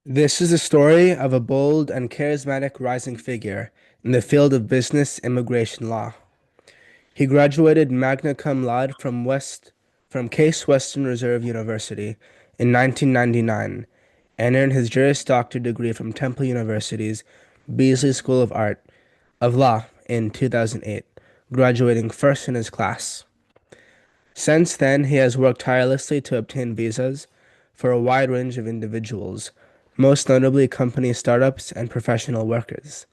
This is the story of a bold and charismatic rising figure in the field of business immigration law. He graduated magna cum laude from Case Western Reserve University in 1999 and earned his Juris Doctor degree from Temple University's Beasley School of Law in 2008, graduating first in his class. Since then, he has worked tirelessly to obtain visas for a wide range of individuals, most notably company startups and professional workers.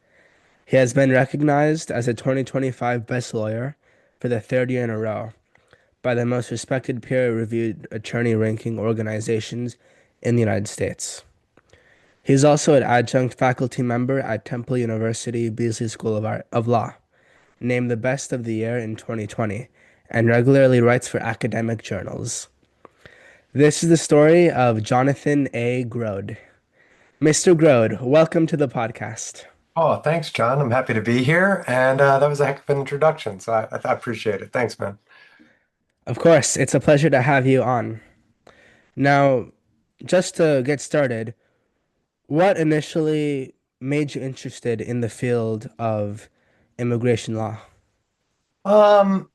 He has been recognized as a 2025 Best Lawyer for the third year in a row by the most respected peer-reviewed attorney ranking organizations in the United States. He's also an adjunct faculty member at Temple University Beasley School of Law, named the Best of the Year in 2020, and regularly writes for academic journals. This is the story of Jonathan A. Grode. Mr. Grode, welcome to the podcast. Oh, thanks, John. I'm happy to be here. And that was a heck of an introduction. So I appreciate it. Thanks, man. Of course, it's a pleasure to have you on. Now, just to get started, what initially made you interested in the field of immigration law? Um,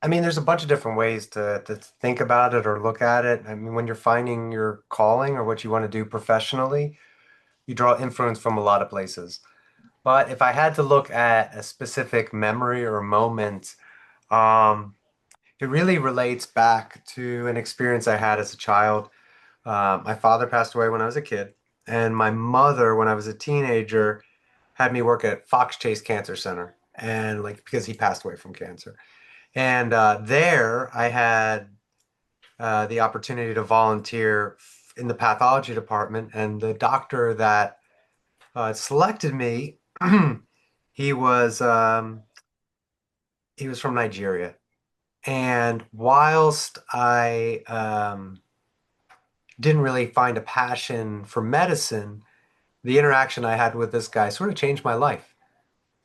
I mean, there's a bunch of different ways to think about it or look at it. I mean, when you're finding your calling or what you want to do professionally, you draw influence from a lot of places. But if I had to look at a specific memory or moment, um, it really relates back to an experience I had as a child. My father passed away when I was a kid, and my mother, when I was a teenager, had me work at Fox Chase Cancer Center, and like because he passed away from cancer. And there, I had the opportunity to volunteer in the pathology department, and the doctor that selected me, he was um, he was from Nigeria, and whilst I didn't really find a passion for medicine, the interaction I had with this guy sort of changed my life.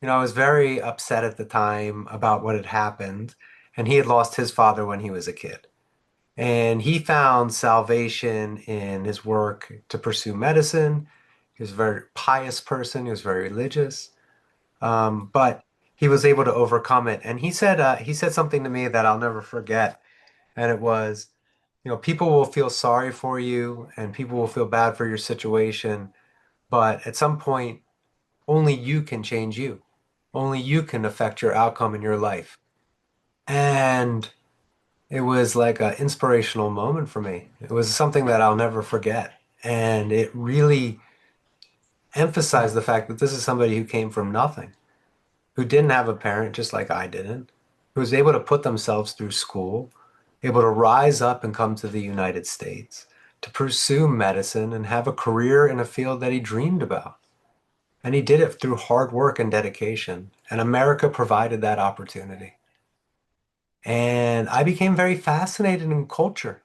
I was very upset at the time about what had happened, and he had lost his father when he was a kid. And he found salvation in his work to pursue medicine. He was a very pious person, he was very religious, but he was able to overcome it. And he said something to me that I'll never forget, and it was, people will feel sorry for you and people will feel bad for your situation, but at some point, only you can change you. Only you can affect your outcome in your life. And it was like an inspirational moment for me. It was something that I'll never forget. And it really emphasized the fact that this is somebody who came from nothing, who didn't have a parent just like I didn't, who was able to put themselves through school, able to rise up and come to the United States, to pursue medicine and have a career in a field that he dreamed about. And he did it through hard work and dedication. And America provided that opportunity. And I became very fascinated in culture.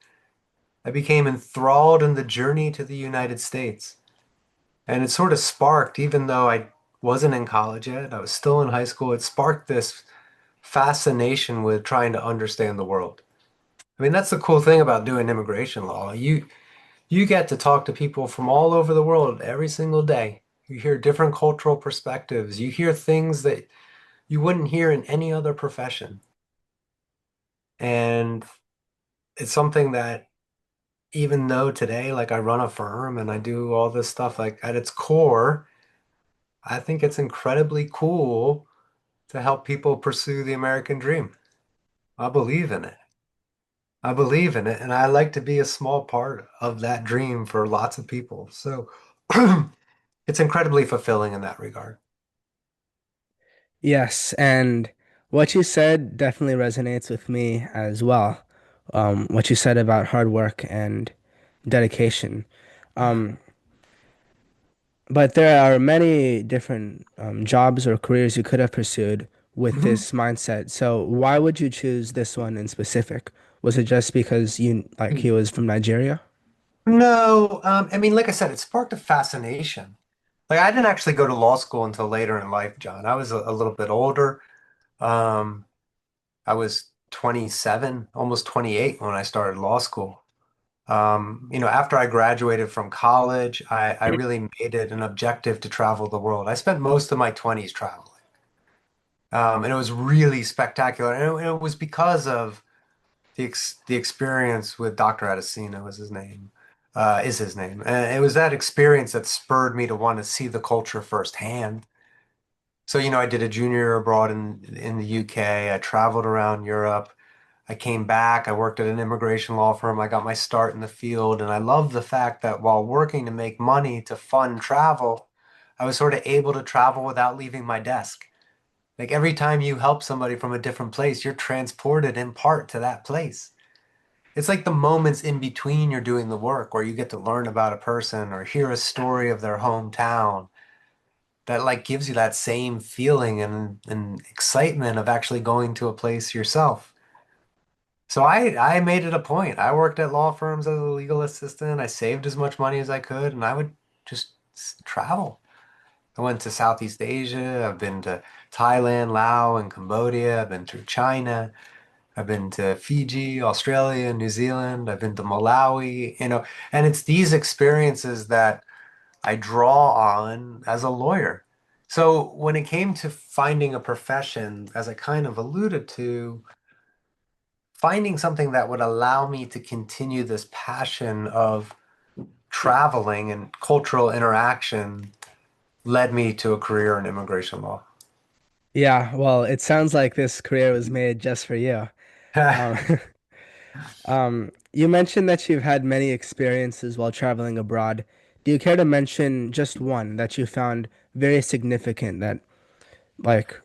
I became enthralled in the journey to the United States. And it sort of sparked, even though I wasn't in college yet, I was still in high school, it sparked this fascination with trying to understand the world. I mean, that's the cool thing about doing immigration law. You get to talk to people from all over the world every single day. You hear different cultural perspectives. You hear things that you wouldn't hear in any other profession. And it's something that even though today, like I run a firm and I do all this stuff, like at its core, I think it's incredibly cool to help people pursue the American dream. I believe in it. I believe in it, and I like to be a small part of that dream for lots of people. So it's incredibly fulfilling in that regard. Yes, and what you said definitely resonates with me as well. What you said about hard work and dedication. Um, but there are many different jobs or careers you could have pursued with Mhm. this mindset. So why would you choose this one in specific? Was it just because he was from Nigeria? No, I mean, like I said, it sparked a fascination. Like I didn't actually go to law school until later in life, John. I was a little bit older. Um, I was 27, almost 28 when I started law school. After I graduated from college, I really made it an objective to travel the world. I spent most of my 20s traveling. And it was really spectacular. And it was because of the experience with Dr. Adesina was his name, is his name. And it was that experience that spurred me to want to see the culture firsthand. So, I did a junior year abroad in the UK. I traveled around Europe. I came back. I worked at an immigration law firm. I got my start in the field. And I love the fact that while working to make money to fund travel, I was sort of able to travel without leaving my desk. Like every time you help somebody from a different place, you're transported in part to that place. It's like the moments in between you're doing the work where you get to learn about a person or hear a story of their hometown that like gives you that same feeling and excitement of actually going to a place yourself. So I made it a point. I worked at law firms as a legal assistant. I saved as much money as I could, and I would just travel. I went to Southeast Asia. I've been to Thailand, Laos, and Cambodia. I've been through China. I've been to Fiji, Australia, New Zealand. I've been to Malawi, and it's these experiences that I draw on as a lawyer. So when it came to finding a profession, as I kind of alluded to, finding something that would allow me to continue this passion of traveling and cultural interaction led me to a career in immigration law. Yeah, well, it sounds like this career was made just for you. Um, you mentioned that you've had many experiences while traveling abroad. Do you care to mention just one that you found very significant that like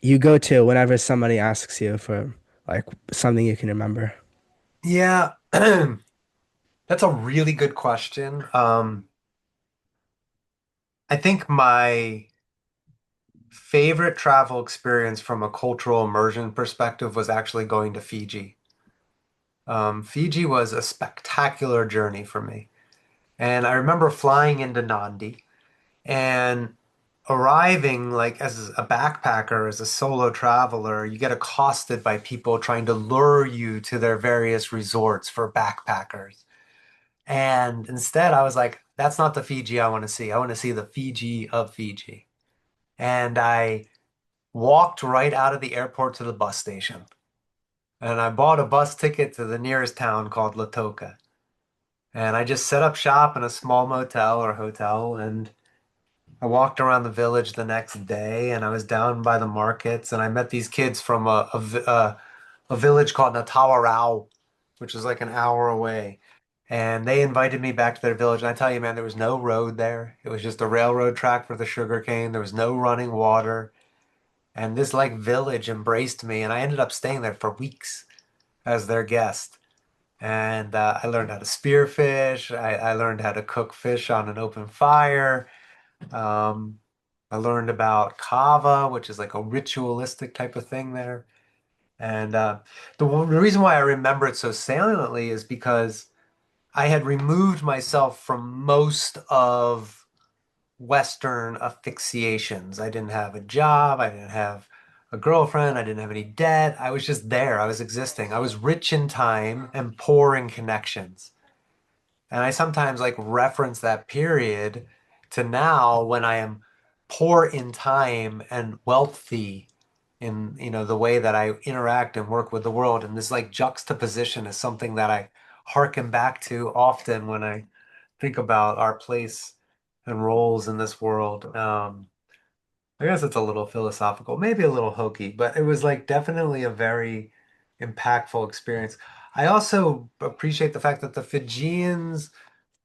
you go to whenever somebody asks you for like something you can remember? Yeah, that's a really good question. I think my favorite travel experience from a cultural immersion perspective was actually going to Fiji. Fiji was a spectacular journey for me. And I remember flying into Nandi and arriving like as a backpacker, as a solo traveler, you get accosted by people trying to lure you to their various resorts for backpackers. And instead, I was like, that's not the Fiji I want to see. I want to see the Fiji of Fiji. And I walked right out of the airport to the bus station. And I bought a bus ticket to the nearest town called Latoka. And I just set up shop in a small motel or hotel. And I walked around the village the next day and I was down by the markets. And I met these kids from a village called Natawarau, which is like an hour away. And they invited me back to their village. And I tell you, man, there was no road there. It was just a railroad track for the sugarcane. There was no running water. And this like village embraced me. And I ended up staying there for weeks as their guest. And I learned how to spearfish. I learned how to cook fish on an open fire. Um, I learned about kava, which is like a ritualistic type of thing there. And the reason why I remember it so saliently is because I had removed myself from most of Western asphyxiations. I didn't have a job. I didn't have a girlfriend. I didn't have any debt. I was just there. I was existing. I was rich in time and poor in connections. And I sometimes like reference that period to now when I am poor in time and wealthy in, the way that I interact and work with the world. And this like juxtaposition is something that I hearken back to often when I think about our place and roles in this world. I guess it's a little philosophical, maybe a little hokey, but it was like definitely a very impactful experience. I also appreciate the fact that the Fijians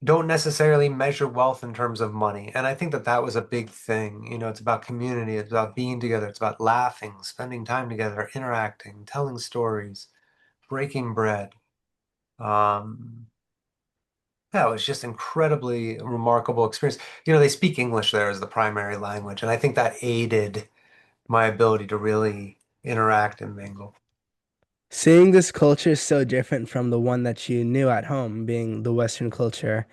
don't necessarily measure wealth in terms of money. And I think that that was a big thing. It's about community, it's about being together, it's about laughing, spending time together, interacting, telling stories, breaking bread. Um, yeah, it was just incredibly remarkable experience. They speak English there as the primary language, and I think that aided my ability to really interact and mingle. Seeing this culture so different from the one that you knew at home, being the Western culture,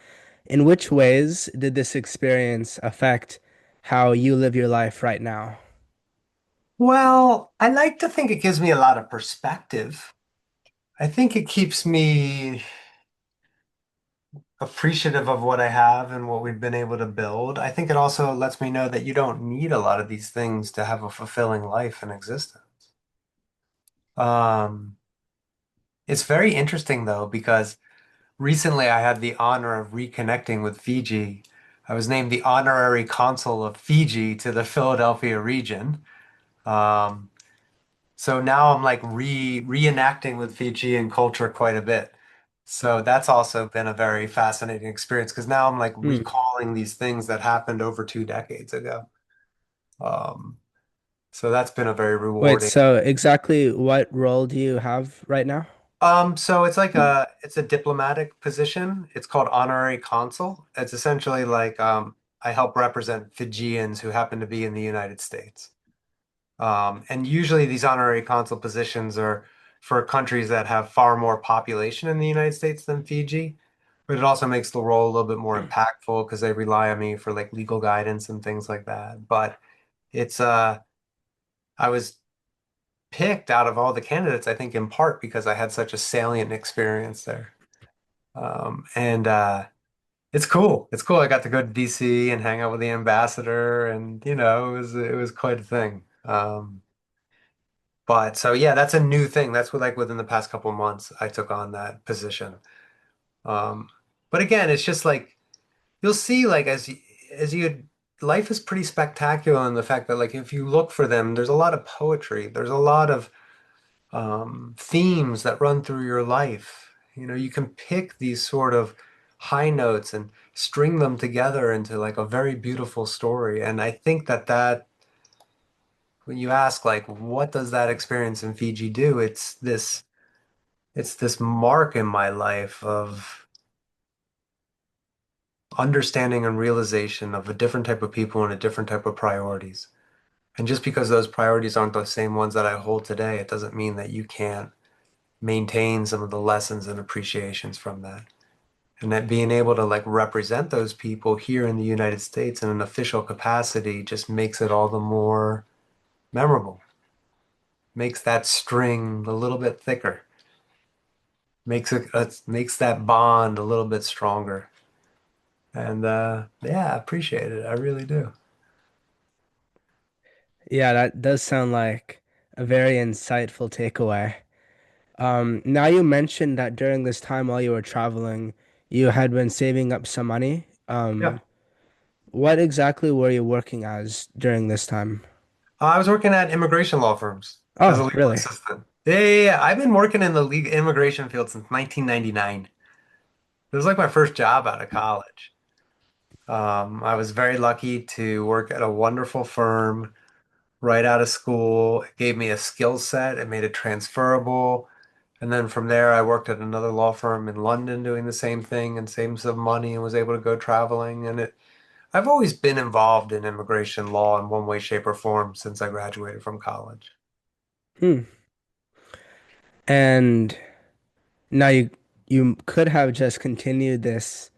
in which ways did this experience affect how you live your life right now? Well, I like to think it gives me a lot of perspective. I think it keeps me appreciative of what I have and what we've been able to build. I think it also lets me know that you don't need a lot of these things to have a fulfilling life and existence. Um, it's very interesting though, because recently I had the honor of reconnecting with Fiji. I was named the honorary consul of Fiji to the Philadelphia region. Um, so now I'm like reenacting with Fijian culture quite a bit. So that's also been a very fascinating experience because now I'm like Hmm. recalling these things that happened over 2 decades ago. Um, so that's been a very Wait, rewarding. so exactly what role do you have right now? So it's like it's a diplomatic position. It's called honorary consul. It's essentially like I help represent Fijians who happen to be in the United States. And usually these honorary consul positions are for countries that have far more population in the United States than Fiji. But it also makes the role a little bit more impactful because they rely on me for like legal guidance and things like that. But it's I was picked out of all the candidates, I think in part because I had such a salient experience there. And it's cool. It's cool. I got to go to DC and hang out with the ambassador, and it was quite a thing. But so yeah, that's a new thing. That's what like within the past couple of months I took on that position. Um, but again, it's just like you'll see like as you life is pretty spectacular in the fact that like if you look for them, there's a lot of poetry. There's a lot of themes that run through your life. You can pick these sort of high notes and string them together into like a very beautiful story. And I think that when you ask like what does that experience in Fiji do, it's this mark in my life of understanding and realization of a different type of people and a different type of priorities. And just because those priorities aren't the same ones that I hold today, it doesn't mean that you can't maintain some of the lessons and appreciations from that. And that being able to like represent those people here in the United States in an official capacity just makes it all the more memorable, makes that string a little bit thicker, makes that bond a little bit stronger. And yeah, I appreciate it. I really do. Yeah, that does sound like a very insightful takeaway. Now you mentioned that during this time while you were traveling, you had been saving up some money. Yeah. What exactly were you working as during this time? I was working at immigration law firms as a Oh, legal really? assistant. Yeah, yeah, yeah. I've been working in the legal immigration field since 1999. It was like my first job out of college. I was very lucky to work at a wonderful firm right out of school. It gave me a skill set, it made it transferable. And then from there, I worked at another law firm in London doing the same thing and saved some money and was able to go traveling. I've always been involved in immigration law in one way, shape, or form since I graduated from college. Hmm. And now you could have just continued this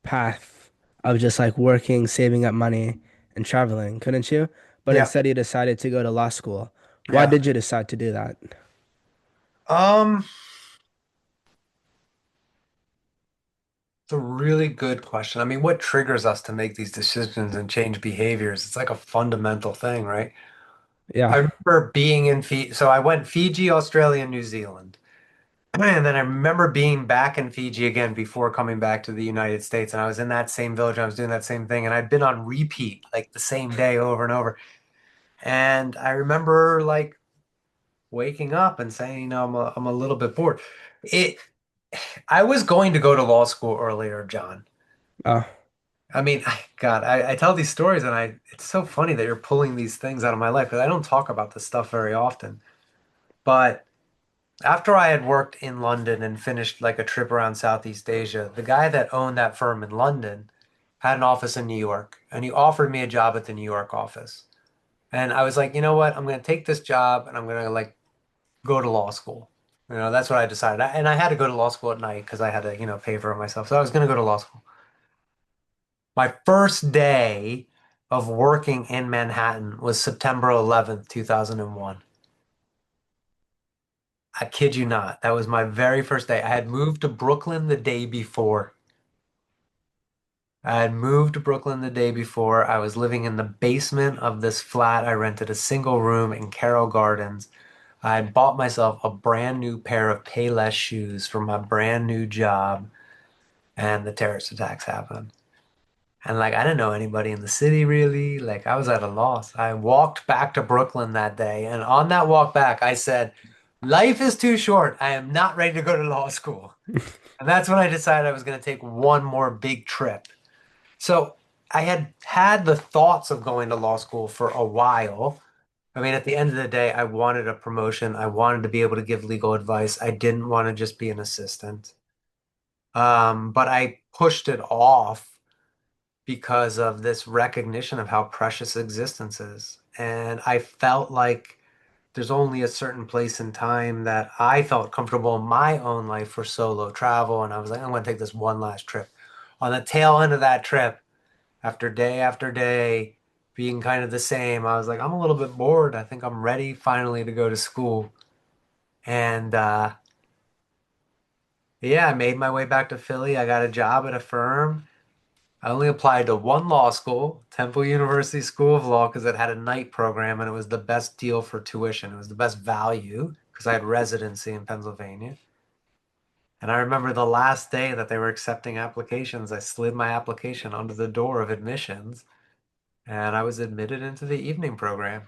path of just like working, saving up money, and traveling, couldn't you? But Yeah. instead you decided to go to law school. Why Yeah. did you decide to do that? Um, it's a really good question. I mean, what triggers us to make these decisions and change behaviors? It's like a fundamental thing, right? I Yeah. remember being in Fiji. So I went Fiji, Australia, New Zealand. And then I remember being back in Fiji again before coming back to the United States. And I was in that same village. I was doing that same thing. And I'd been on repeat like the same day over and over. And I remember like waking up and saying, I'm a little bit bored. It, I was going to go to law school earlier, John. Oh. I mean, God, I tell these stories and it's so funny that you're pulling these things out of my life because I don't talk about this stuff very often. But after I had worked in London and finished like a trip around Southeast Asia, the guy that owned that firm in London had an office in New York, and he offered me a job at the New York office. And I was like, you know what? I'm going to take this job and I'm going to like go to law school. That's what I decided. And I had to go to law school at night because I had to, pay for it myself. So I was going to go to law school. My first day of working in Manhattan was September 11th, 2001. I kid you not. That was my very first day. I had moved to Brooklyn the day before. I had moved to Brooklyn the day before. I was living in the basement of this flat. I rented a single room in Carroll Gardens. I had bought myself a brand new pair of Payless shoes for my brand new job, and the terrorist attacks happened. And like I didn't know anybody in the city really. Like I was at a loss. I walked back to Brooklyn that day, and on that walk back, I said, "Life is too short. I am not ready to go to law school." And that's when I decided I was going to take one more big trip. So I had had the thoughts of going to law school for a while. I mean, at the end of the day, I wanted a promotion. I wanted to be able to give legal advice. I didn't want to just be an assistant. But I pushed it off because of this recognition of how precious existence is. And I felt like there's only a certain place and time that I felt comfortable in my own life for solo travel. And I was like, I'm going to take this one last trip. On the tail end of that trip, after day, being kind of the same, I was like, I'm a little bit bored. I think I'm ready finally to go to school. And yeah, I made my way back to Philly. I got a job at a firm. I only applied to one law school, Temple University School of Law, because it had a night program and it was the best deal for tuition. It was the best value because I had residency in Pennsylvania. And I remember the last day that they were accepting applications, I slid my application under the door of admissions and I was admitted into the evening program.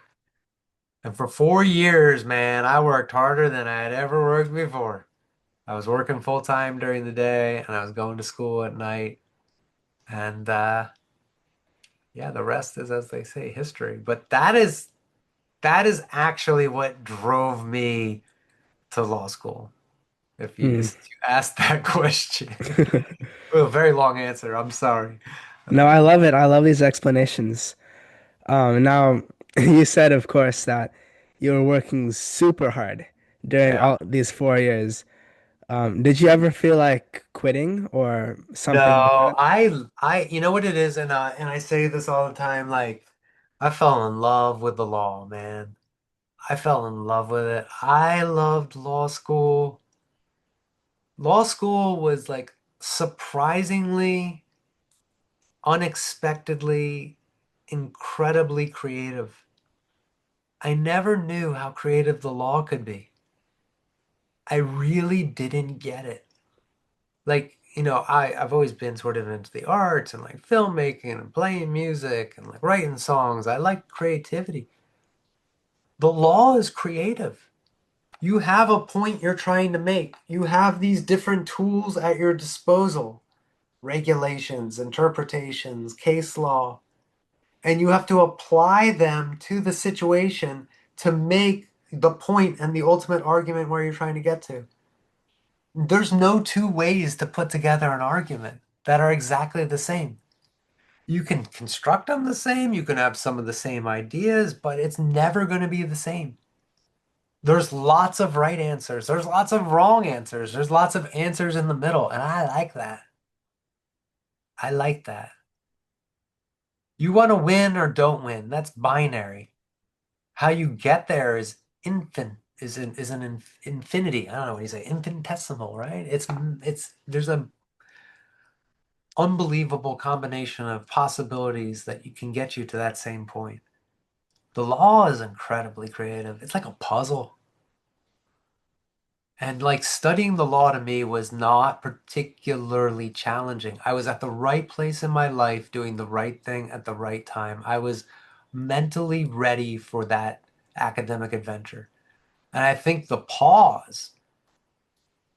And for 4 years, man, I worked harder than I had ever worked before. I was working full time during the day and I was going to school at night. And yeah, the rest is, as they say, history. But that is actually what drove me to law school. If you, Hmm. since you asked that question, well, a very long answer. I'm sorry. No, I love it. I love these explanations. Now you said, of course, that you were working super hard during Yeah. all these 4 years. Did you ever feel like quitting or something like No, that? you know what it is, and I say this all the time. Like, I fell in love with the law, man. I fell in love with it. I loved law school. Law school was like surprisingly, unexpectedly, incredibly creative. I never knew how creative the law could be. I really didn't get it. Like, I've always been sort of into the arts and like filmmaking and playing music and like writing songs. I like creativity. The law is creative. You have a point you're trying to make. You have these different tools at your disposal, regulations, interpretations, case law, and you have to apply them to the situation to make the point and the ultimate argument where you're trying to get to. There's no two ways to put together an argument that are exactly the same. You can construct them the same, you can have some of the same ideas, but it's never going to be the same. There's lots of right answers, there's lots of wrong answers, there's lots of answers in the middle, and I like that. I like that. You want to win or don't win. That's binary. How you get there is infinity. I don't know what you say, infinitesimal, right? It's there's a unbelievable combination of possibilities that you can get you to that same point. The law is incredibly creative. It's like a puzzle. And like studying the law to me was not particularly challenging. I was at the right place in my life doing the right thing at the right time. I was mentally ready for that academic adventure. And I think the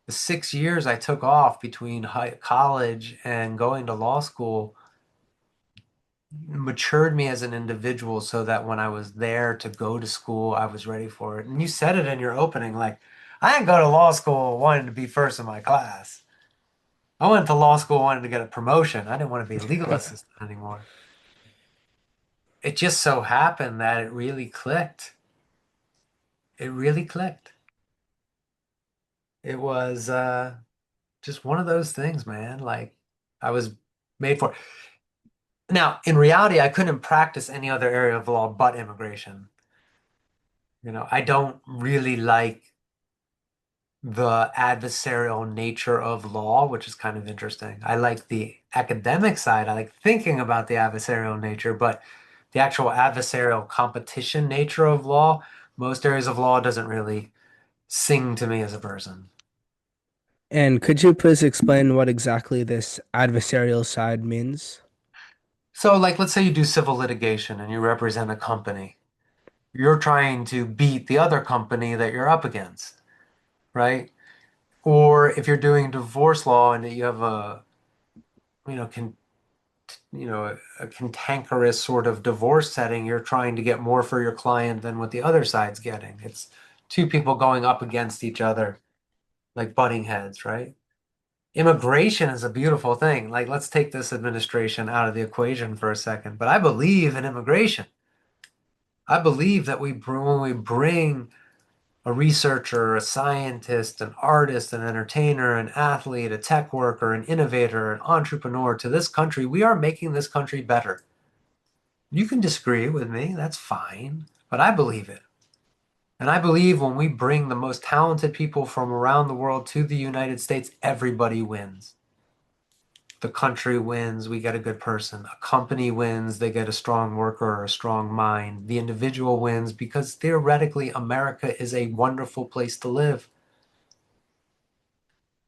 6 years I took off between college and going to law school matured me as an individual so that when I was there to go to school, I was ready for it. And you said it in your opening, like, I didn't go to law school wanting to be first in my class. I went to law school wanting to get a promotion. I didn't want to be a legal assistant anymore. It just so happened that it really clicked. It really clicked. It was just one of those things, man. Like I was made for it. Now, in reality, I couldn't practice any other area of law but immigration. I don't really like the adversarial nature of law, which is kind of interesting. I like the academic side. I like thinking about the adversarial nature, but the actual adversarial competition nature of law, most areas of law doesn't really sing to me as a person. And could you please explain what exactly this adversarial side means? So, like, let's say you do civil litigation and you represent a company. You're trying to beat the other company that you're up against, right? Or if you're doing divorce law and you have a, you know, can a cantankerous sort of divorce setting, you're trying to get more for your client than what the other side's getting. It's two people going up against each other, like butting heads, right? Immigration is a beautiful thing. Like, let's take this administration out of the equation for a second. But I believe in immigration. I believe that when we bring a researcher, a scientist, an artist, an entertainer, an athlete, a tech worker, an innovator, an entrepreneur to this country, we are making this country better. You can disagree with me, that's fine, but I believe it. And I believe when we bring the most talented people from around the world to the United States, everybody wins. The country wins, we get a good person. A company wins, they get a strong worker or a strong mind. The individual wins because theoretically, America is a wonderful place to live.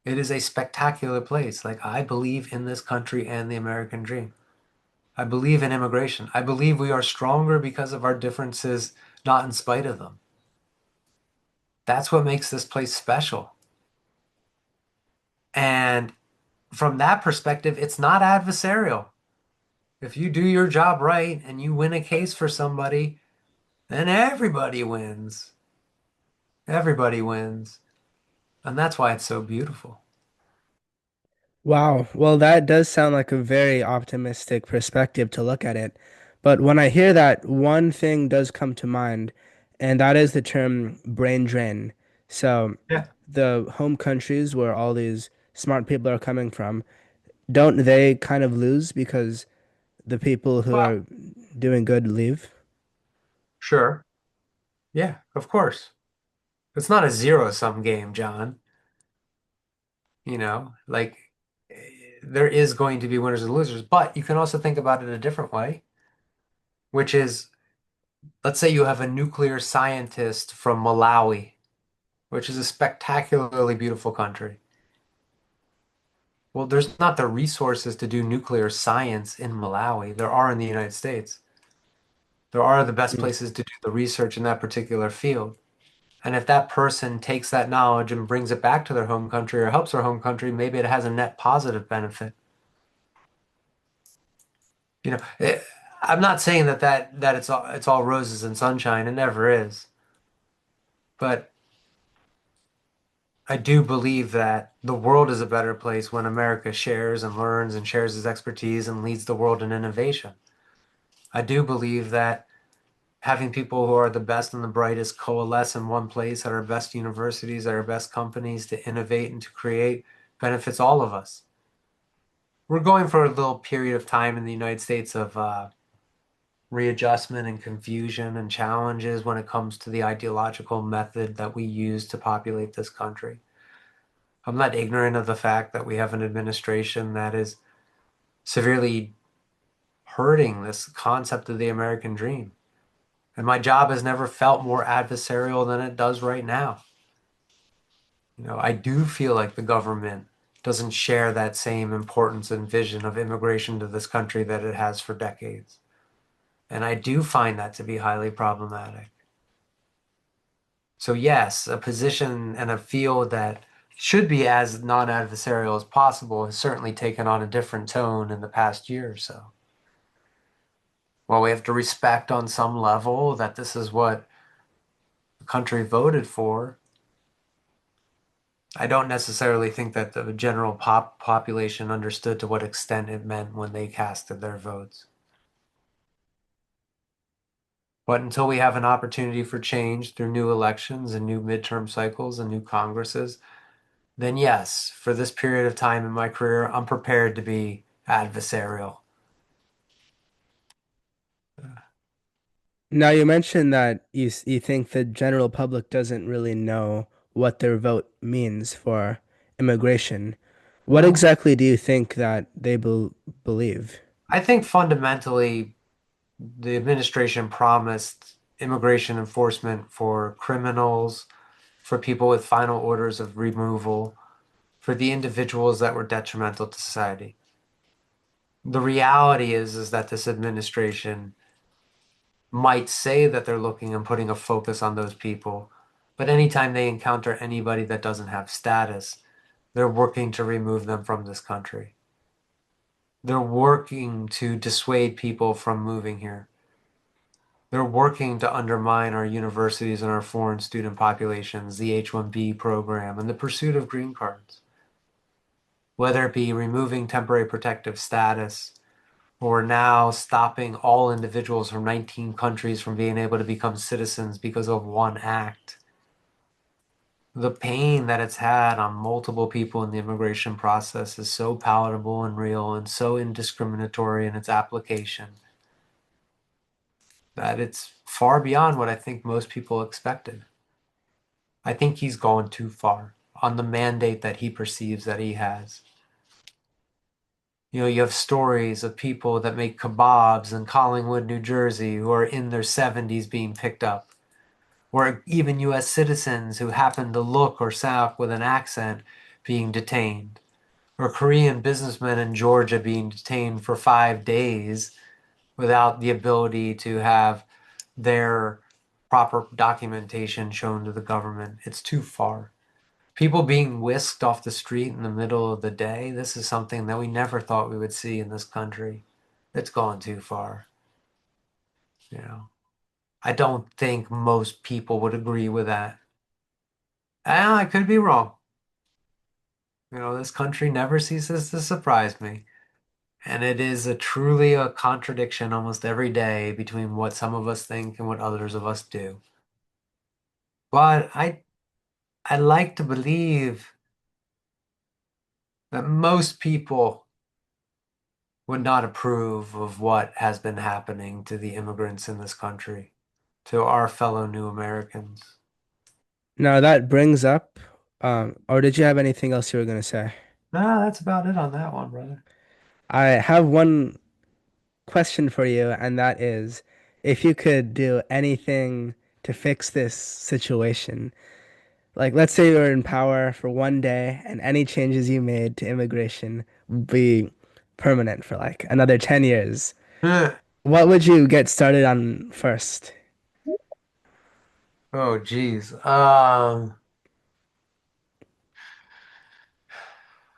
It is a spectacular place. Like, I believe in this country and the American dream. I believe in immigration. I believe we are stronger because of our differences, not in spite of them. That's what makes this place special. And from that perspective, it's not adversarial. If you do your job right and you win a case for somebody, then everybody wins. Everybody wins. And that's why it's so beautiful. Wow. Well, that does sound like a very optimistic perspective to look at it. But when I hear that, one thing does come to mind, and that is the term brain drain. So, Yeah, the home countries where all these smart people are coming from, don't they kind of lose because the people who well, are doing good leave? sure. Yeah, of course. It's not a zero-sum game, John. Like there is going to be winners and losers, but you can also think about it a different way, which is let's say you have a nuclear scientist from Malawi, which is a spectacularly beautiful country. Well, there's not the resources to do nuclear science in Malawi. There are in the United States. There are the best Mm. places to do the research in that particular field. And if that person takes that knowledge and brings it back to their home country or helps their home country, maybe it has a net positive benefit. You know, I'm not saying that it's all roses and sunshine. It never is. But I do believe that the world is a better place when America shares and learns and shares its expertise and leads the world in innovation. I do believe that having people who are the best and the brightest coalesce in one place at our best universities, at our best companies to innovate and to create benefits all of us. We're going for a little period of time in the United States of readjustment and confusion and challenges when it comes to the ideological method that we use to populate this country. I'm not ignorant of the fact that we have an administration that is severely hurting this concept of the American dream. And my job has never felt more adversarial than it does right now. I do feel like the government doesn't share that same importance and vision of immigration to this country that it has for decades. And I do find that to be highly problematic. So, yes, a position and a field that should be as non-adversarial as possible has certainly taken on a different tone in the past year or so. While we have to respect on some level that this is what the country voted for, I don't necessarily think that the general population understood to what extent it meant when they casted their votes. But until we have an opportunity for change through new elections and new midterm cycles and new Congresses, then yes, for this period of time in my career, I'm prepared to be adversarial. Now, you mentioned that you think the general public doesn't really know what their vote means for immigration. What Well, exactly do you think that they believe? I think fundamentally the administration promised immigration enforcement for criminals, for people with final orders of removal, for the individuals that were detrimental to society. The reality is that this administration might say that they're looking and putting a focus on those people, but anytime they encounter anybody that doesn't have status, they're working to remove them from this country. They're working to dissuade people from moving here. They're working to undermine our universities and our foreign student populations, the H-1B program, and the pursuit of green cards. Whether it be removing temporary protective status or now stopping all individuals from 19 countries from being able to become citizens because of one act. The pain that it's had on multiple people in the immigration process is so palatable and real and so indiscriminatory in its application that it's far beyond what I think most people expected. I think he's gone too far on the mandate that he perceives that he has. You know, you have stories of people that make kebabs in Collingwood, New Jersey, who are in their 70s being picked up, or even US citizens who happen to look or sound with an accent being detained, or Korean businessmen in Georgia being detained for 5 days without the ability to have their proper documentation shown to the government. It's too far. People being whisked off the street in the middle of the day, this is something that we never thought we would see in this country. It's gone too far, you know. I don't think most people would agree with that. I could be wrong. You know, this country never ceases to surprise me. And it is truly a contradiction almost every day between what some of us think and what others of us do. But I like to believe that most people would not approve of what has been happening to the immigrants in this country, to our fellow new Americans. Now that brings up, or did you have anything else you were going to say? Nah, that's about it on that one, brother. I have one question for you, and that is if you could do anything to fix this situation, like let's say you were in power for one day and any changes you made to immigration would be permanent for like another 10 years. Eh. What would you get started on first? Oh, geez.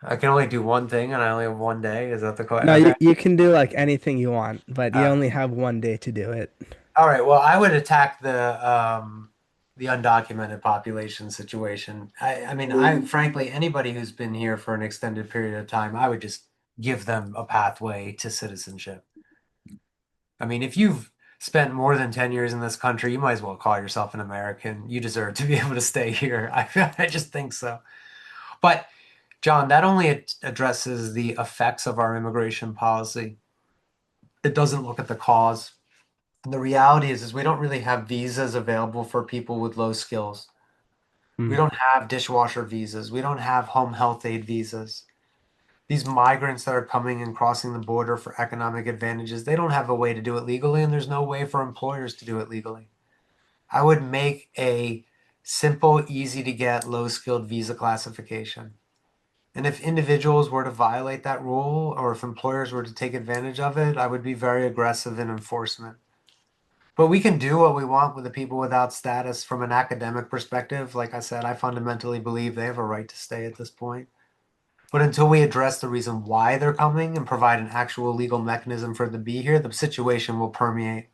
I can only do one thing and I only have one day. Is that the question? No, Okay. you can do like anything you want, but you Uh, only have one day to do it. all right. Well, I would attack the undocumented population situation. I mean, I frankly, anybody who's been here for an extended period of time, I would just give them a pathway to citizenship. I mean, if you've spent more than 10 years in this country, you might as well call yourself an American. You deserve to be able to stay here. I just think so. But John, that only addresses the effects of our immigration policy. It doesn't look at the cause. And the reality is we don't really have visas available for people with low skills. We Hmm. don't have dishwasher visas. We don't have home health aid visas. These migrants that are coming and crossing the border for economic advantages, they don't have a way to do it legally, and there's no way for employers to do it legally. I would make a simple, easy to get, low skilled visa classification. And if individuals were to violate that rule or if employers were to take advantage of it, I would be very aggressive in enforcement. But we can do what we want with the people without status from an academic perspective. Like I said, I fundamentally believe they have a right to stay at this point. But until we address the reason why they're coming and provide an actual legal mechanism for them to be here, the situation will permeate.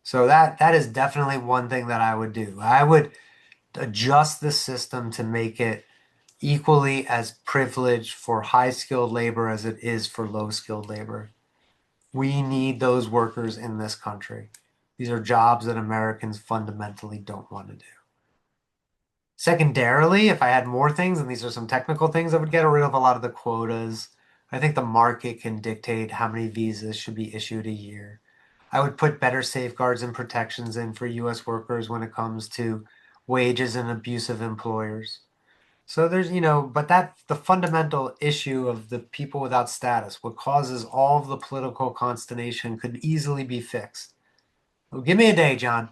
So that is definitely one thing that I would do. I would adjust the system to make it equally as privileged for high skilled labor as it is for low skilled labor. We need those workers in this country. These are jobs that Americans fundamentally don't want to do. Secondarily, if I had more things, and these are some technical things, I would get rid of a lot of the quotas. I think the market can dictate how many visas should be issued a year. I would put better safeguards and protections in for US workers when it comes to wages and abusive employers. So there's, but that's the fundamental issue of the people without status. What causes all of the political consternation could easily be fixed. Well, give me a day, John.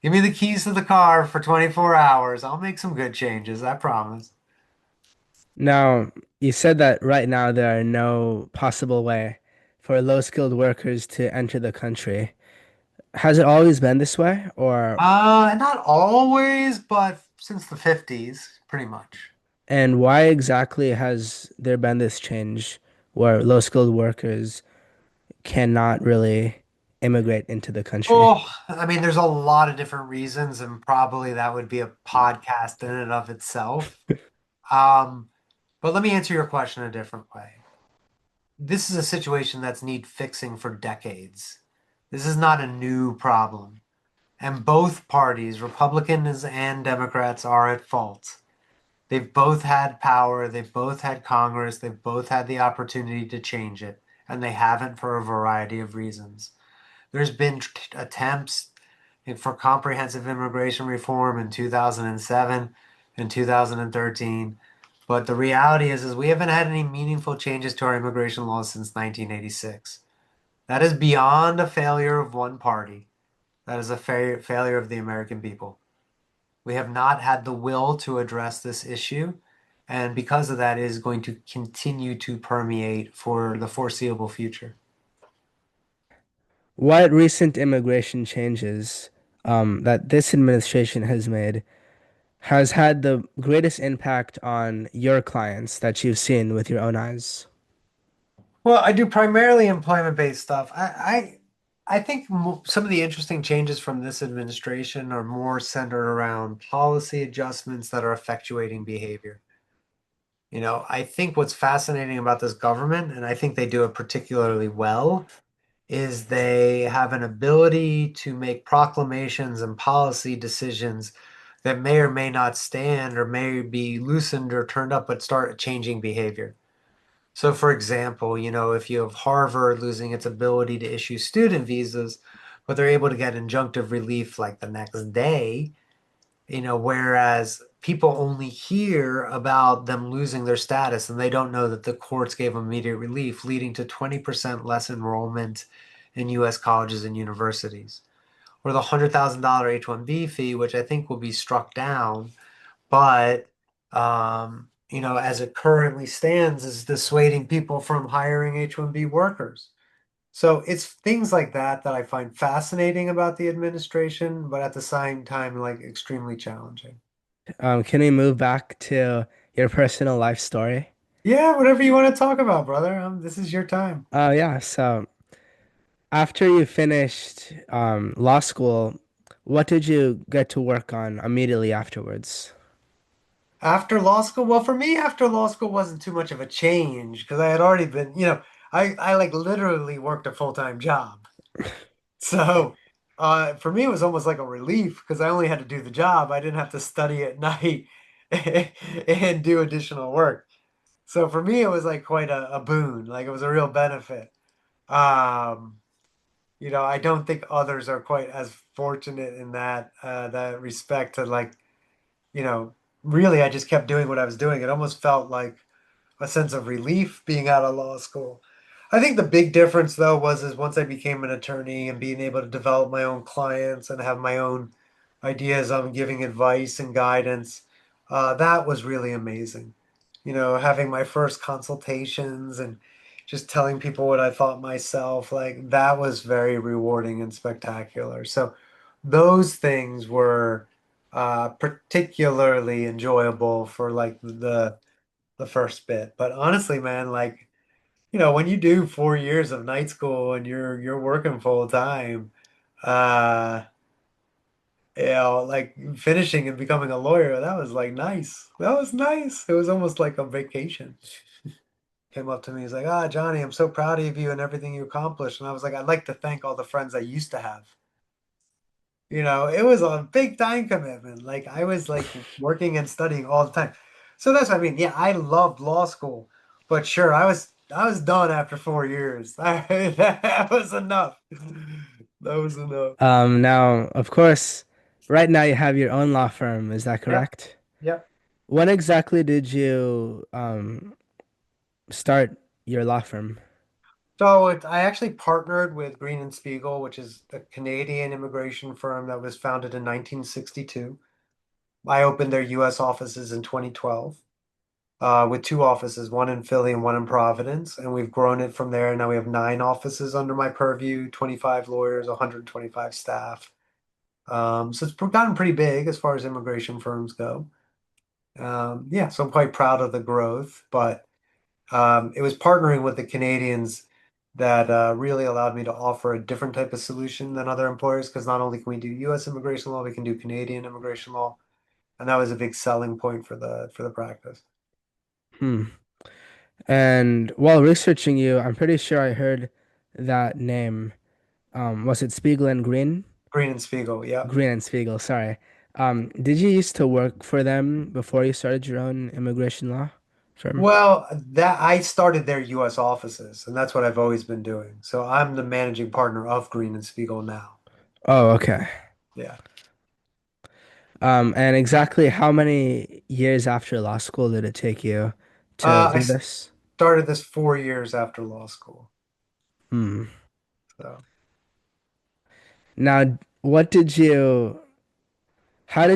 Give me the keys to the car for 24 hours. I'll make some good changes, I promise. Now, you said that right now there are no possible way for low-skilled workers to enter the country. Has it always been this way, or Not always, but since the 50s, pretty much. and why exactly has there been this change where low-skilled workers cannot really immigrate into the country? Oh, I mean, there's a lot of different reasons, and probably that would be a podcast in and of itself. Um, but let me answer your question a different way. This is a situation that's need fixing for decades. This is not a new problem. And both parties, Republicans and Democrats, are at fault. They've both had power, they've both had Congress, they've both had the opportunity to change it, and they haven't for a variety of reasons. There's been attempts for comprehensive immigration reform in 2007 and 2013. But the reality is we haven't had any meaningful changes to our immigration laws since 1986. That is beyond a failure of one party. That is a failure of the American people. We have not had the will to address this issue, and because of that, it is going to continue to permeate for the foreseeable future. What recent immigration changes that this administration has made has had the greatest impact on your clients that you've seen with your own eyes? Well, I do primarily employment-based stuff. I think some of the interesting changes from this administration are more centered around policy adjustments that are effectuating behavior. I think what's fascinating about this government, and I think they do it particularly well, is they have an ability to make proclamations and policy decisions that may or may not stand or may be loosened or turned up, but start changing behavior. So, for example, if you have Harvard losing its ability to issue student visas, but they're able to get injunctive relief like the next day, whereas people only hear about them losing their status and they don't know that the courts gave immediate relief, leading to 20% less enrollment in US colleges and universities. Or the $100,000 H-1B fee, which I think will be struck down, but as it currently stands, is dissuading people from hiring H-1B workers. So it's things like that that I find fascinating about the administration, but at the same time, like extremely challenging. Can we move back to your personal life story? Yeah, whatever you want to talk about, brother. This is your time. Oh, yeah. So after you finished law school, what did you get to work on immediately afterwards? After law school, well, for me, after law school wasn't too much of a change because I had already been, I like literally worked a full-time job. So, for me, it was almost like a relief because I only had to do the job. I didn't have to study at night and do additional work. So for me, it was like quite a boon. Like it was a real benefit. Um, I don't think others are quite as fortunate in that respect to like, you know, really I just kept doing what I was doing. It almost felt like a sense of relief being out of law school. I think the big difference though was once I became an attorney and being able to develop my own clients and have my own ideas on giving advice and guidance, that was really amazing. Having my first consultations and just telling people what I thought myself, like that was very rewarding and spectacular. So those things were particularly enjoyable for like the first bit. But honestly, man, like, when you do 4 years of night school and you're working full time, uh, like finishing and becoming a lawyer, that was like nice. That was nice. It was almost like a vacation. Came up to me, he's like, "Ah, Johnny, I'm so proud of you and everything you accomplished." And I was like, "I'd like to thank all the friends I used to have." It was a big time commitment. Like I was like working and studying all the time. So that's what I mean. Yeah, I loved law school, but sure, I was done after 4 years. That was enough. That was enough. Now, of course, right now you have your own law firm, is that Yep. correct? Yep. When exactly did you start your law firm? I actually partnered with Green and Spiegel, which is a Canadian immigration firm that was founded in 1962. I opened their US offices in 2012, with two offices, one in Philly and one in Providence. And we've grown it from there. Now we have nine offices under my purview, 25 lawyers, 125 staff. So it's gotten pretty big as far as immigration firms go. Yeah, so I'm quite proud of the growth, but it was partnering with the Canadians that really allowed me to offer a different type of solution than other employers because not only can we do US immigration law, we can do Canadian immigration law. And that was a big selling point for the practice. Hmm. And while researching you, I'm pretty sure I heard that name. Was it Spiegel and Green? Green and Spiegel, yep. Green and Spiegel, sorry. Did you used to work for them before you started your own immigration law firm? Well, that I started their US offices, and that's what I've always been doing. So I'm the managing partner of Green and Spiegel now. Oh, okay. Yeah. And exactly how many years after law school did it take you to I do this? started this 4 years after law school. Hmm. So Now, how did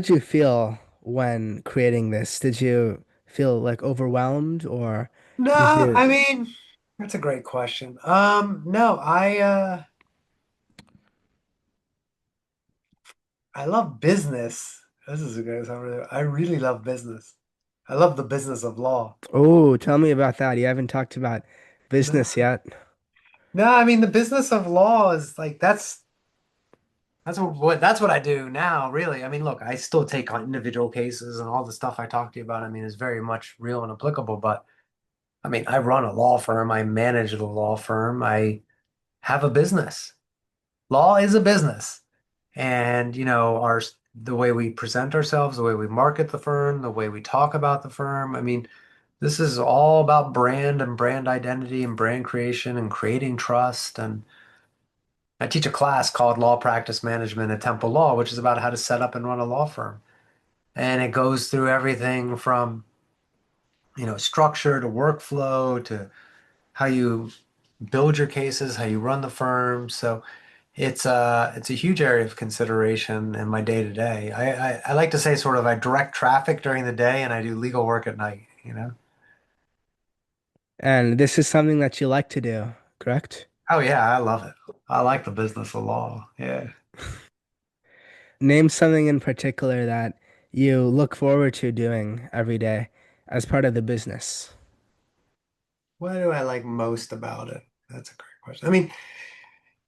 you feel when creating this? Did you feel like overwhelmed or did no, you? I mean, that's a great question. No, I love business. This is a good. I really love business. I love the business of law. Oh, tell me about that. You haven't talked about No, business yet. no, I mean the business of law is like that's what I do now, really. I mean, look, I still take on individual cases and all the stuff I talked to you about, I mean, is very much real and applicable, but I mean, I run a law firm, I manage the law firm, I have a business. Law is a business. And, our the way we present ourselves, the way we market the firm, the way we talk about the firm. I mean, this is all about brand and brand identity and brand creation and creating trust. And I teach a class called Law Practice Management at Temple Law, which is about how to set up and run a law firm. And it goes through everything from, structure to workflow to how you build your cases, how you run the firm. So it's a huge area of consideration in my day to day. I like to say sort of I direct traffic during the day and I do legal work at night. And this is something that you like to do, correct? Oh yeah, I love it. I like the business of law. Yeah. Name something in particular that you look forward to doing every day as part of the business. What do I like most about it? That's a great question. I mean,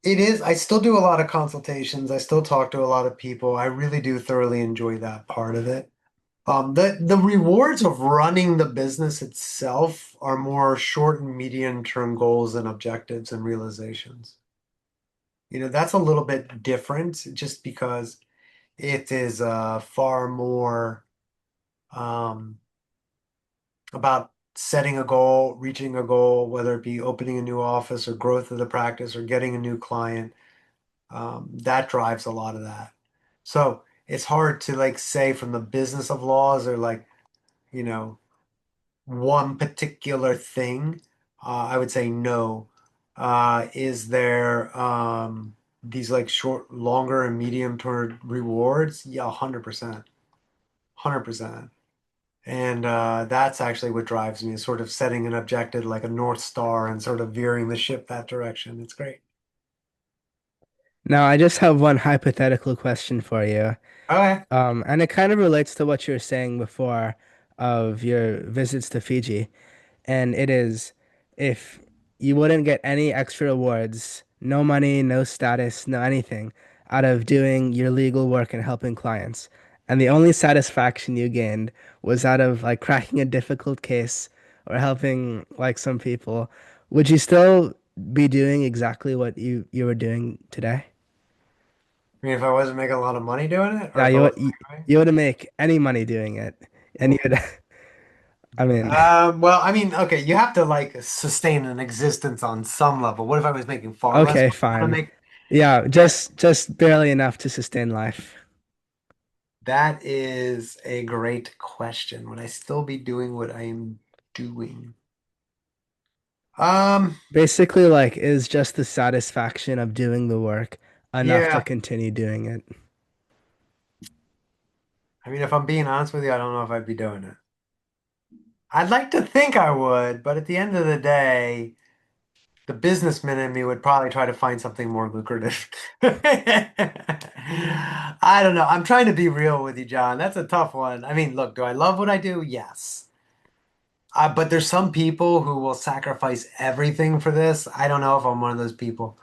it is, I still do a lot of consultations. I still talk to a lot of people. I really do thoroughly enjoy that part of it. The rewards of running the business itself are more short and medium term goals and objectives and realizations. That's a little bit different just because it is far more um, about setting a goal, reaching a goal, whether it be opening a new office or growth of the practice or getting a new client. That drives a lot of that. So it's hard to like say from the business of laws or like, you know, one particular thing. I would say no. Is there these like short, longer and medium term rewards? Yeah, 100%. 100%. And that's actually what drives me is sort of setting an objective like a North Star and sort of veering the ship that direction. It's great. Now, I just have one hypothetical question for you. Okay. And it kind of relates to what you were saying before of your visits to Fiji. And it is if you wouldn't get any extra awards, no money, no status, no anything out of doing your legal work and helping clients. And the only satisfaction you gained was out of like cracking a difficult case or helping like some people. Would you still be doing exactly what you were doing today? I mean, if I wasn't making a lot of money doing it, or Yeah, if I wasn't making you wouldn't make any money doing it. And money. you would, I mean, Well, I mean, okay, you have to like sustain an existence on some level. What if I was making far less okay, money? I want to fine. make, Yeah, yeah. just barely enough to sustain life. That is a great question. Would I still be doing what I am doing? Um, Basically, like, is just the satisfaction of doing the work enough to yeah. continue doing it? I mean, if I'm being honest with you, I don't know if I'd be doing it. I'd like to think I would, but at the end of the day, the businessman in me would probably try to find something more lucrative. I don't know. I'm trying to be real with you, John. That's a tough one. I mean, look, do I love what I do? Yes. But there's some people who will sacrifice everything for this. I don't know if I'm one of those people.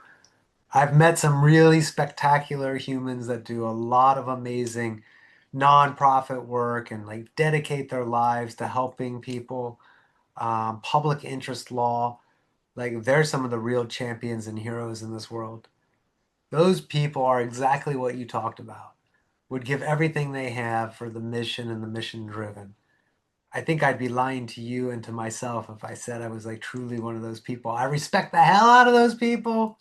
I've met some really spectacular humans that do a lot of amazing nonprofit work and like dedicate their lives to helping people. Public interest law, like they're some of the real champions and heroes in this world. Those people are exactly what you talked about. Would give everything they have for the mission and the mission driven. I think I'd be lying to you and to myself if I said I was like truly one of those people. I respect the hell out of those people.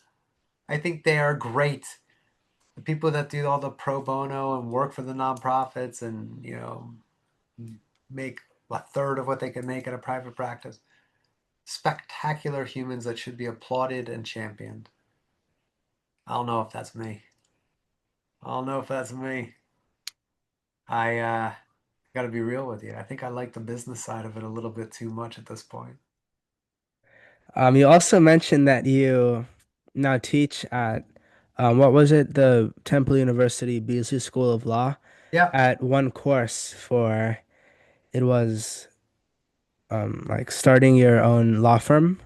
I think they are great. The people that do all the pro bono and work for the nonprofits and, make a third of what they could make at a private practice. Spectacular humans that should be applauded and championed. I don't know if that's me. I don't know if that's me. I got to be real with you. I think I like the business side of it a little bit too much at this point. You also mentioned that you now teach at what was it? The Temple University Beasley School of Law Yeah. at one course for it was like starting your own law firm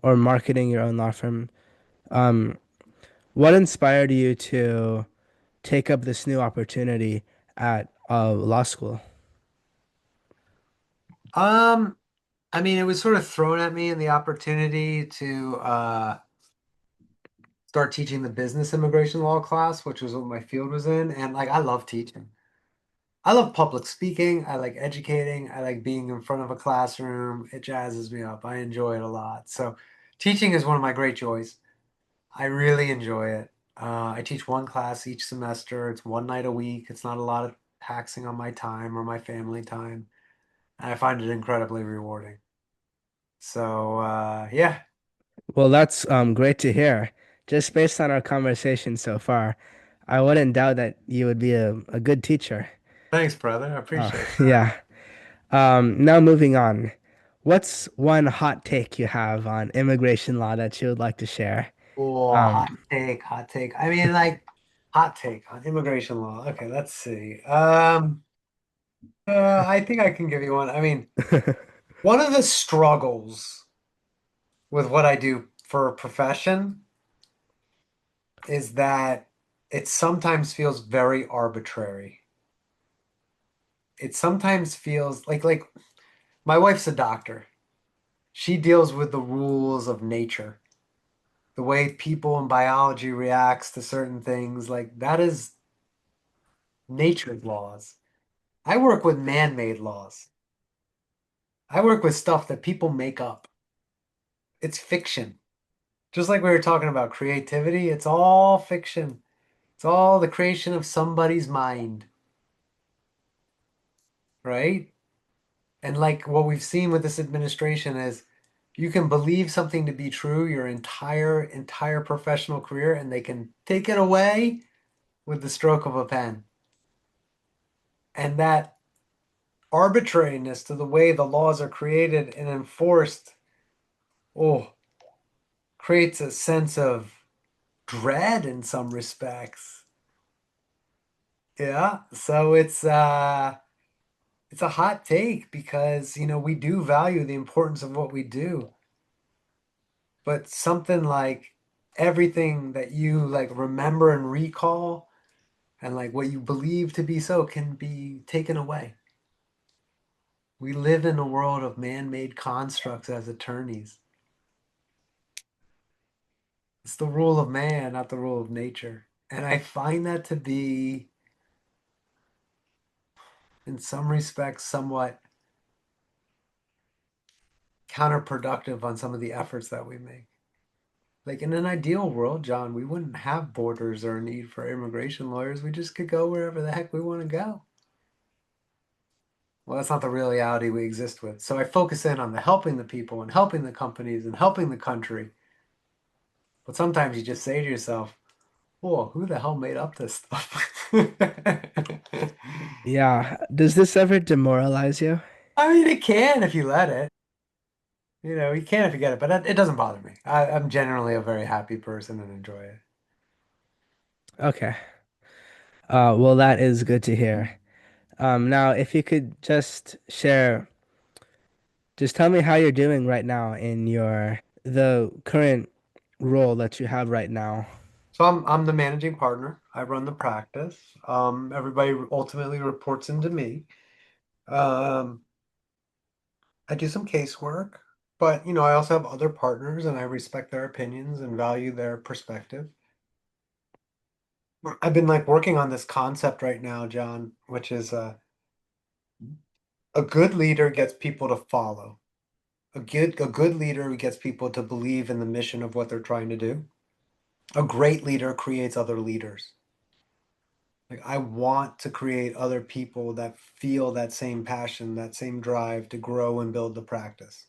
or marketing your own law firm. Um, what inspired you to take up this new opportunity at law school? Um, I mean, it was sort of thrown at me in the opportunity to start teaching the business immigration law class, which was what my field was in. And like, I love teaching. I love public speaking. I like educating. I like being in front of a classroom. It jazzes me up. I enjoy it a lot. So, teaching is one of my great joys. I really enjoy it. I teach one class each semester. It's one night a week. It's not a lot of taxing on my time or my family time. And I find it incredibly rewarding. So, yeah, Well, that's great to hear. Just based on our conversation so far, I wouldn't doubt that you would be a good teacher. thanks, brother. I appreciate that. Yeah. Now moving on. What's one hot take you have on immigration law that you would like to share? Oh, Um, hot take, hot take. I mean, like, hot take on immigration law. Okay, let's see. I think I can give you one. I mean, one of the struggles with what I do for a profession is that it sometimes feels very arbitrary. It sometimes feels like my wife's a doctor. She deals with the rules of nature, the way people in biology reacts to certain things. Like that is nature's laws. I work with man-made laws. I work with stuff that people make up. It's fiction. Just like we were talking about creativity, it's all fiction. It's all the creation of somebody's mind, right? And like what we've seen with this administration is you can believe something to be true your entire professional career and they can take it away with the stroke of a pen. And that arbitrariness to the way the laws are created and enforced, oh, creates a sense of dread in some respects. Yeah, so it's a hot take because, we do value the importance of what we do. But something like everything that you like remember and recall and like what you believe to be so can be taken away. We live in a world of man-made constructs as attorneys. It's the rule of man, not the rule of nature. And I find that to be, in some respects, somewhat counterproductive on some of the efforts that we make. Like in an ideal world, John, we wouldn't have borders or a need for immigration lawyers. We just could go wherever the heck we want to go. Well, that's not the real reality we exist with. So I focus in on the helping the people and helping the companies and helping the country. But sometimes you just say to yourself, "Whoa, who the hell made up this stuff?" Yeah. Does this ever demoralize you? I mean, it can if you let it. You can if you get it, but it doesn't bother me. I'm generally a very happy person and enjoy it. Okay. Well, that is good to hear. Now, if you could just share, just tell me how you're doing right now in the current role that you have right now. So I'm the managing partner. I run the practice. Everybody ultimately reports into me. Um, I do some casework, but I also have other partners and I respect their opinions and value their perspective. I've been like working on this concept right now, John, which is a good leader gets people to follow. A good leader gets people to believe in the mission of what they're trying to do. A great leader creates other leaders. Like I want to create other people that feel that same passion, that same drive to grow and build the practice.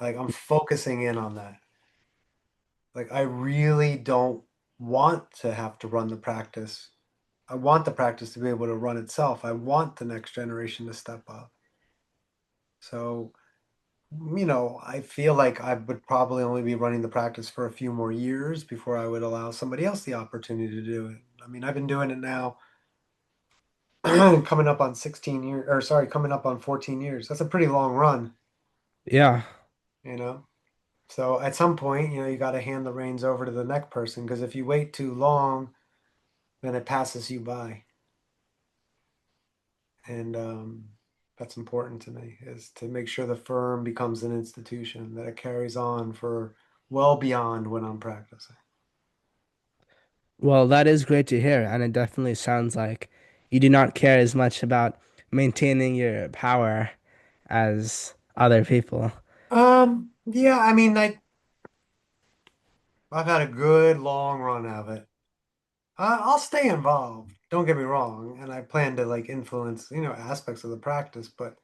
Like I'm focusing in on that. Like I really don't want to have to run the practice. I want the practice to be able to run itself. I want the next generation to step up. So, I feel like I would probably only be running the practice for a few more years before I would allow somebody else the opportunity to do it. I mean, I've been doing it now coming up on 16 years, or sorry, coming up on 14 years. That's a pretty long run, Yeah. you know? So at some point, you got to hand the reins over to the next person because if you wait too long, then it passes you by. And that's important to me is to make sure the firm becomes an institution that it carries on for well beyond when I'm practicing. Well, that is great to hear, and it definitely sounds like you do not care as much about maintaining your power as other people. Yeah, I mean, I've had a good long run of it. I'll stay involved. Don't get me wrong, and I plan to like influence, aspects of the practice, but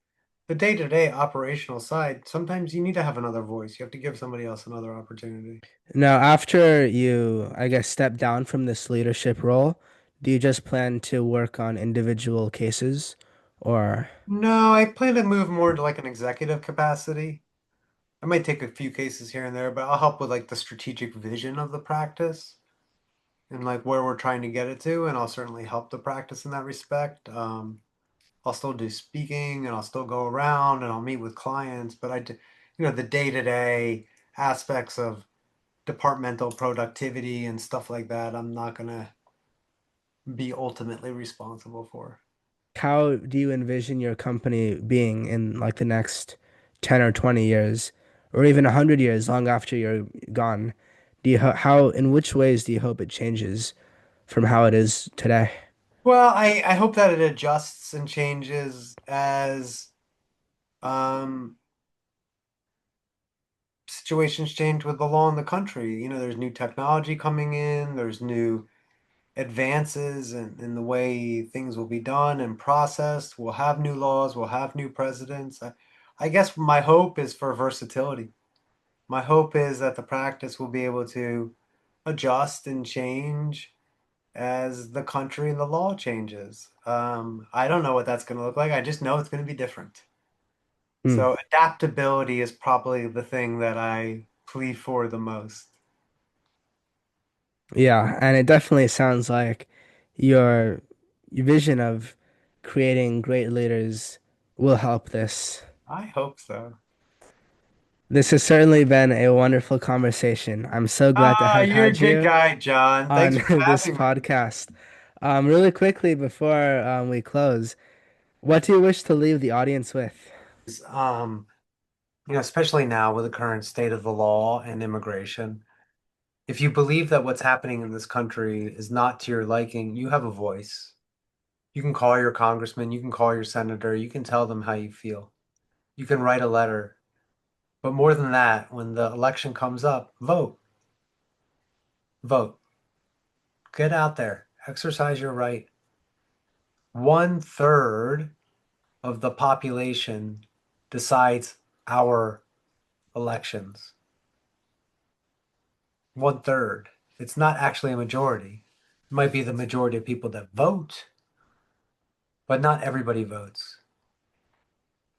the day-to-day operational side, sometimes you need to have another voice. You have to give somebody else another opportunity. Now, after you, I guess, step down from this leadership role, do you just plan to work on individual cases or? No, I plan to move more into like an executive capacity. I might take a few cases here and there, but I'll help with like the strategic vision of the practice and like where we're trying to get it to, and I'll certainly help the practice in that respect. I'll still do speaking and I'll still go around and I'll meet with clients, but the day-to-day aspects of departmental productivity and stuff like that, I'm not gonna be ultimately responsible for. How do you envision your company being in like the next 10 or 20 years, or even 100 years, long after you're gone? In which ways do you hope it changes from how it is today? Well, I hope that it adjusts and changes as um, situations change with the law in the country. There's new technology coming in, there's new advances in the way things will be done and processed. We'll have new laws, we'll have new presidents. I guess my hope is for versatility. My hope is that the practice will be able to adjust and change as the country and the law changes. I don't know what that's going to look like. I just know it's going to be different. Hmm. So adaptability is probably the thing that I plead for the most. Yeah, and it definitely sounds like your your vision of creating great leaders will help this. I hope so. This has certainly been a wonderful conversation. I'm so glad to Ah, have you're a had good you guy, John. Thanks on for this having me. podcast. Really quickly before we close, what do you wish to leave the audience with? Um, especially now with the current state of the law and immigration, if you believe that what's happening in this country is not to your liking, you have a voice. You can call your congressman, you can call your senator, you can tell them how you feel. You can write a letter. But more than that, when the election comes up, vote. Vote. Get out there. Exercise your right. 1/3 of the population decides our elections. 1/3. It's not actually a majority. It might be the majority of people that vote, but not everybody votes.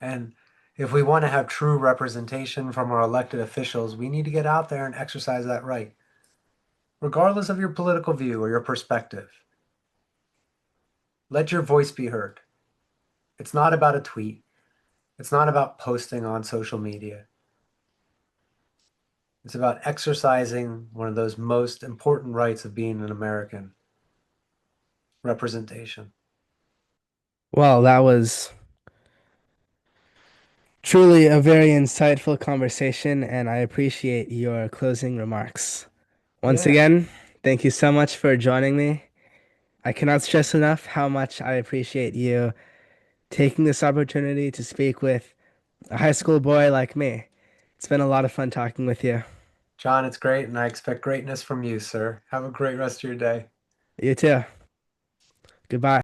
And if we want to have true representation from our elected officials, we need to get out there and exercise that right, regardless of your political view or your perspective. Let your voice be heard. It's not about a tweet. It's not about posting on social media. It's about exercising one of those most important rights of being an American, representation. Well, that was truly a very insightful conversation, and I appreciate your closing remarks. Once Yeah, again, thank you so much for joining me. I cannot stress enough how much I appreciate you taking this opportunity to speak with a high school boy like me. It's been a lot of fun talking with you. John, it's great, and I expect greatness from you, sir. Have a great rest of your day. You too. Goodbye.